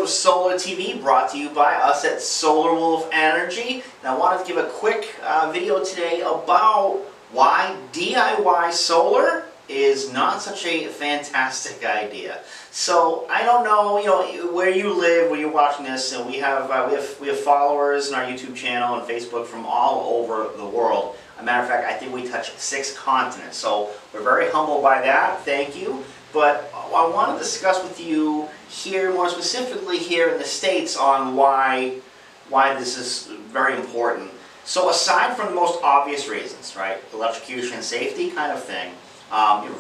of Solar TV, brought to you by us at Solar Wolf Energy. And I wanted to give a quick video today about why DIY solar is not such a fantastic idea. So I don't know, where you live, where you're watching this, and we have followers in our YouTube channel and Facebook from all over the world. As a matter of fact, I think we touch 6 continents. So we're very humbled by that. Thank you. But I want to discuss with you here, more specifically here in the States, on why this is very important. So aside from the most obvious reasons, right, electrocution, safety kind of thing,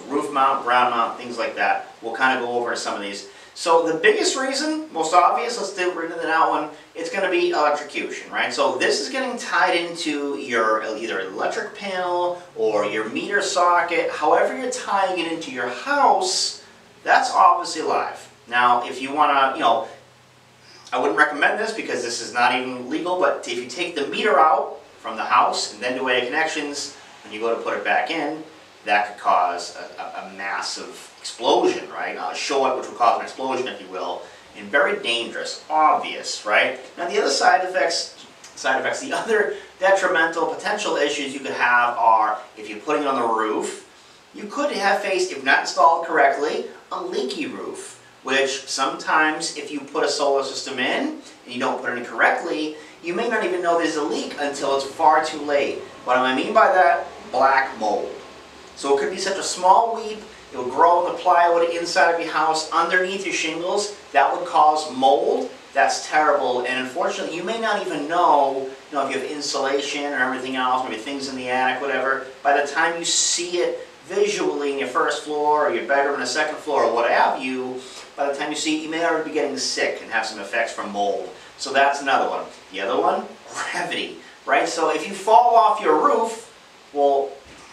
roof mount, ground mount, things like that, we'll kind of go over some of these. So the biggest reason, most obvious, let's do that one, it's going to be electrocution, right? So this is getting tied into your either electric panel or your meter socket, however you're tying it into your house, that's obviously live. Now, if you want to, I wouldn't recommend this because this is not even legal, but if you take the meter out from the house and then do any connections, when you go to put it back in, that could cause a massive explosion, right? A short, which will cause an explosion, if you will, and very dangerous, obvious, right? Now the other side effects, the other detrimental potential issues you could have are, if you're putting it on the roof, you could have faced, if not installed correctly, a leaky roof, which sometimes if you put a solar system in and you don't put it in correctly, you may not even know there's a leak until it's far too late. What do I mean by that? Black mold. So it could be such a small weed, it will grow in the plywood inside of your house, underneath your shingles. That would cause mold. That's terrible, and unfortunately you may not even know, if you have insulation or everything else, maybe things in the attic, whatever. By the time you see it visually in your first floor or your bedroom in the second floor or what have you, by the time you see it, you may already be getting sick and have some effects from mold. So that's another one. The other one, gravity, right? So if you fall off your roof, well,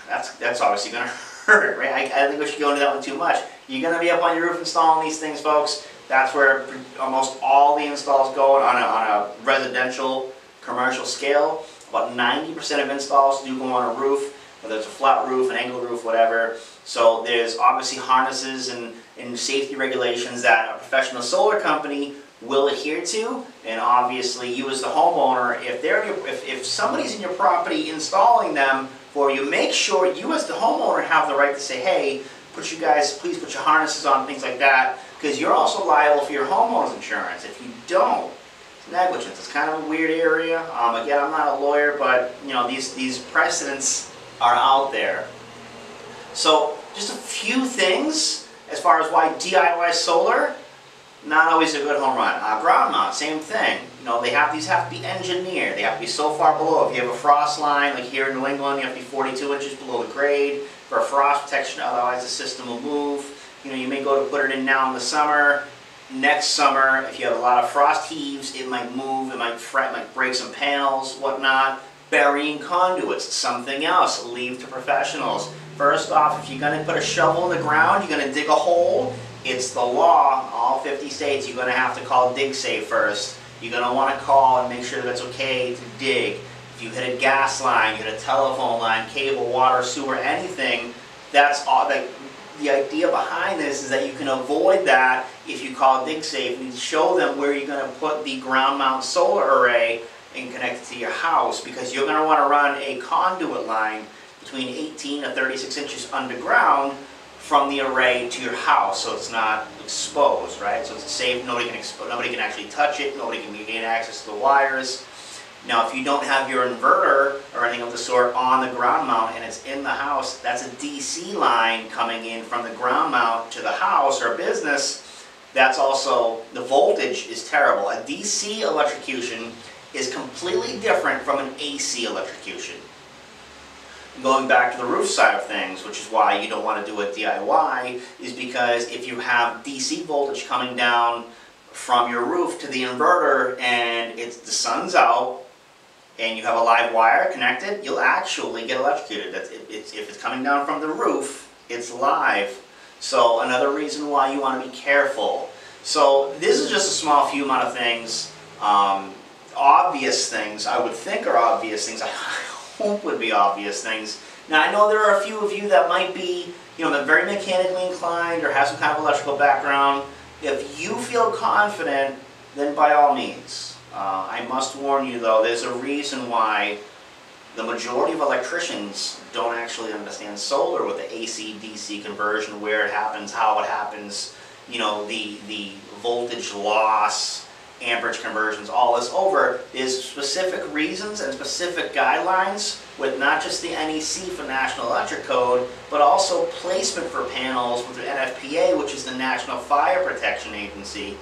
that's obviously going to hurt, right? I think we should go into that one too much. You're going to be up on your roof installing these things, folks. That's where almost all the installs go on a residential, commercial scale. About 90% of installs do go on a roof, whether it's a flat roof, an angled roof, whatever. So there's obviously harnesses and safety regulations that a professional solar company will adhere to, and obviously you as the homeowner, if somebody's in your property installing them for you, make sure you as the homeowner have the right to say, hey, please put your harnesses on, things like that, because you're also liable for your homeowner's insurance. If you don't, it's negligence. It's kind of a weird area. Again, I'm not a lawyer, but these precedents are out there. So just a few things as far as why DIY solar, not always a good home run. Ground mount, same thing. These have to be engineered. They have to be so far below. If you have a frost line, like here in New England, you have to be 42 inches below the grade for frost protection, otherwise the system will move. You may go to put it in now in the summer. Next summer, if you have a lot of frost heaves, it might move, it might fret, might break some panels, whatnot. Burying conduits, something else. Leave to professionals. First off, if you're going to put a shovel in the ground, you're going to dig a hole, it's the law, all 50 states, you're going to have to call DigSafe first. You're going to want to call and make sure that it's okay to dig. If you hit a gas line, you hit a telephone line, cable, water, sewer, anything, that's all. The idea behind this is that you can avoid that if you call DigSafe and show them where you're going to put the ground mount solar array and connect it to your house, because you're going to want to run a conduit line between 18 to 36 inches underground from the array to your house, so it's not exposed, right? So it's safe. Nobody can actually touch it. Nobody can gain access to the wires. Now, if you don't have your inverter or anything of the sort on the ground mount and it's in the house, that's a DC line coming in from the ground mount to the house or business. That's also, the voltage is terrible. A DC electrocution is completely different from an AC electrocution. Going back to the roof side of things, which is why you don't want to do a DIY, is because if you have DC voltage coming down from your roof to the inverter and the sun's out and you have a live wire connected, you'll actually get electrocuted. If it's coming down from the roof, it's live. So another reason why you want to be careful. So this is just a small few amount of things. Obvious things, I would think are obvious things. I hope would be obvious things. Now I know there are a few of you that might be, very mechanically inclined or have some kind of electrical background. If you feel confident then by all means. I must warn you though, there's a reason why the majority of electricians don't actually understand solar with the AC-DC conversion, where it happens, how it happens, you know, the voltage loss, amperage conversions, all this over. There's specific reasons and specific guidelines with not just the NEC for National Electric Code, but also placement for panels with the NFPA, which is the National Fire Protection Agency.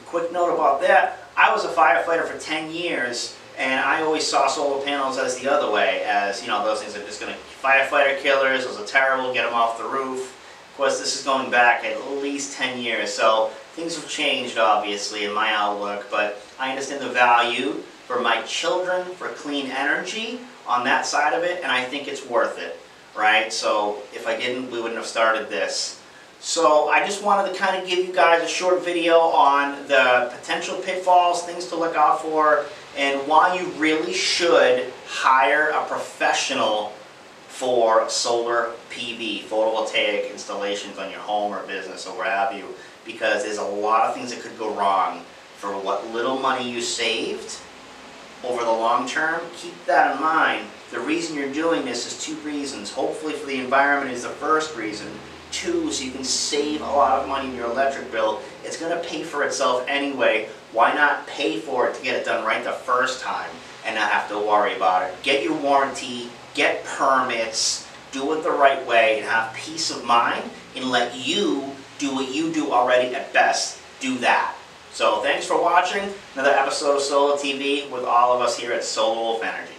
Quick note about that, I was a firefighter for 10 years, and I always saw solar panels as the other way, as, you know, those things are just going to, firefighter killers, those are terrible, get them off the roof. Of course, this is going back at least 10 years, so things have changed, obviously, in my outlook, but I understand the value for my children, for clean energy on that side of it, and I think it's worth it, right? So if I didn't, we wouldn't have started this. So I just wanted to kind of give you guys a short video on the potential pitfalls, things to look out for, and why you really should hire a professional for solar PV, photovoltaic installations on your home or business or where have you, because there's a lot of things that could go wrong. For what little money you saved over the long term, keep that in mind. The reason you're doing this is two reasons. Hopefully for the environment is the first reason. Two, so you can save a lot of money in your electric bill. It's going to pay for itself anyway. Why not pay for it to get it done right the first time and not have to worry about it? Get your warranty, get permits, do it the right way, and have peace of mind, and let you do what you do already at best. Do that. So thanks for watching another episode of Solar TV with all of us here at Solar Wolf Energy.